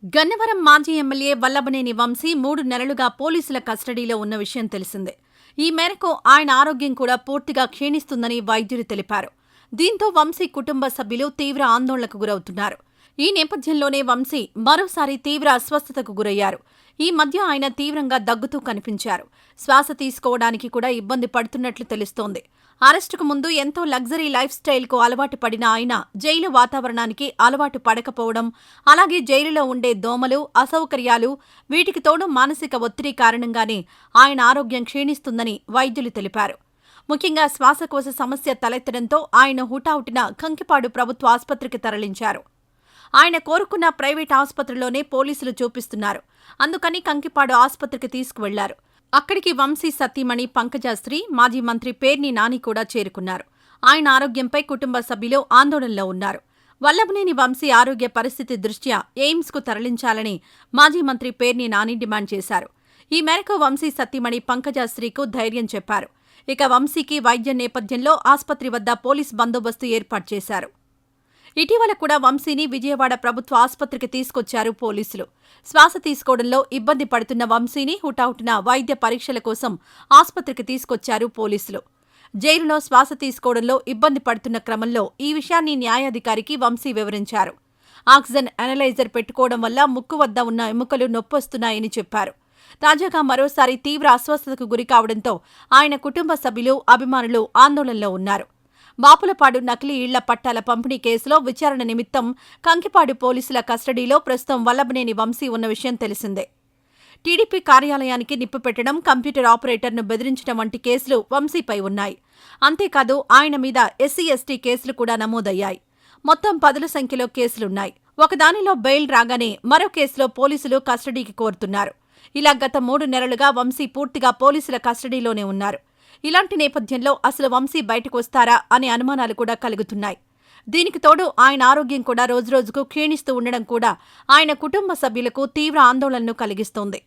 గన్నవరం మాజీ ఎమ్మెల్యే వల్లభనేని వంశీ 3 నెలలుగా పోలీసుల కస్టడీలో ఉన్న విషయం తెలిసిందే. ఈ మేరకు ఆయన ఆరోగ్యం కూడా పూర్తిగా క్షీణిస్తుందని వైద్యులు తెలిపారు. దీంతో వంశీ కుటుంబ సభ్యులు తీవ్ర ఆందోళనకు గురవుతున్నారు. ఈ నేపథ్యంలోనే వంశీ మరోసారి తీవ్ర అస్వస్థతకు గురయ్యారు. ఈ మధ్య ఆయన తీవ్రంగా దగ్గుతూ కనిపించారు. శ్వాస తీసుకోవడానికి కూడా ఇబ్బంది పడుతున్నట్లు తెలుస్తోంది. అరెస్టుకు ముందు ఎంతో లగ్జరీ లైఫ్ స్టైల్కు అలవాటు పడిన ఆయన జైలు వాతావరణానికి అలవాటు పడకపోవడం, అలాగే జైలులో ఉండే దోమలు, అసౌకర్యాలు, వీటికి తోడు మానసిక ఒత్తిడి కారణంగానే ఆయన ఆరోగ్యం క్షీణిస్తుందని వైద్యులు తెలిపారు. ముఖ్యంగా శ్వాసకోశ సమస్య తలెత్తడంతో ఆయన హుటాహుటిన కంకిపాడు ప్రభుత్వ ఆసుపత్రికి తరలించారు. ఆయన కోరుకున్న ప్రైవేట్ ఆసుపత్రిలోనే పోలీసులు చూపిస్తున్నారు. అందుకని కంకిపాడు ఆసుపత్రికి తీసుకువెళ్లారు. అక్కడికి వంశీ సతీమణి పంకజశ్రీ, మాజీ మంత్రి పేర్ని నాని కూడా చేరుకున్నారు. ఆయన ఆరోగ్యంపై కుటుంబ సభ్యులు ఆందోళనలో ఉన్నారు. వల్లభనేని వంశీ ఆరోగ్య పరిస్థితి దృష్ట్యా ఎయిమ్స్కు తరలించాలని మాజీ మంత్రి పేర్ని నాని డిమాండ్ చేశారు. ఈ మేరకు వంశీ సతీమణి పంకజశ్రీకు ధైర్యం చెప్పారు. ఇక వంశీకి వైద్యం నేపథ్యంలో ఆసుపత్రి వద్ద పోలీస్ బందోబస్తు ఏర్పాటు చేశారు. ఇటీవల కూడా వంశీని విజయవాడ ప్రభుత్వ ఆసుపత్రికి తీసుకొచ్చారు పోలీసులు. శ్వాస తీసుకోవడంలో ఇబ్బంది పడుతున్న వంశీని హుటాహుటిన వైద్య పరీక్షల కోసం ఆసుపత్రికి తీసుకొచ్చారు పోలీసులు. జైలులో శ్వాస తీసుకోవడంలో ఇబ్బంది పడుతున్న క్రమంలో ఈ విషయాన్ని న్యాయాధికారికి వంశీ వివరించారు. ఆక్సిజన్ అనలైజర్ పెట్టుకోవడం వల్ల ముక్కు వద్ద ఉన్న ఎముకలు నొప్పొస్తున్నాయని చెప్పారు. తాజాగా మరోసారి తీవ్ర అస్వస్థతకు గురికావడంతో ఆయన కుటుంబ సభ్యులు, అభిమానులు ఆందోళనలో ఉన్నారు. బాపులపాడు నకిలీ ఇళ్ల పట్టాల పంపిణీ కేసులో విచారణ నిమిత్తం కంకిపాడు పోలీసుల కస్టడీలో ప్రస్తుతం వల్లభనేని వంశీ ఉన్న విషయం తెలిసిందే. టీడీపీ కార్యాలయానికి నిప్పు పెట్టడం, కంప్యూటర్ ఆపరేటర్ను బెదిరించడం వంటి కేసులు వంశీపై ఉన్నాయి. అంతేకాదు ఆయన మీద ఎస్సీ, ఎస్టీ కేసులు కూడా నమోదయ్యాయి. మొత్తం 10ల సంఖ్యలో కేసులున్నాయి. ఒకదానిలో బెయిల్ రాగానే మరో కేసులో పోలీసులు కస్టడీకి కోరుతున్నారు. ఇలా గత 3 నెలలుగా వంశీ పూర్తిగా పోలీసుల కస్టడీలోనే ఉన్నారు. ఇలాంటి నేపథ్యంలో అసలు వంశీ బయటకు వస్తారా అనే అనుమానాలు కూడా కలుగుతున్నాయి. దీనికి తోడు ఆయన ఆరోగ్యం కూడా రోజురోజుకు క్షీణిస్తూ ఉండడం కూడా ఆయన కుటుంబ సభ్యులకు తీవ్ర ఆందోళనను కలిగిస్తోంది.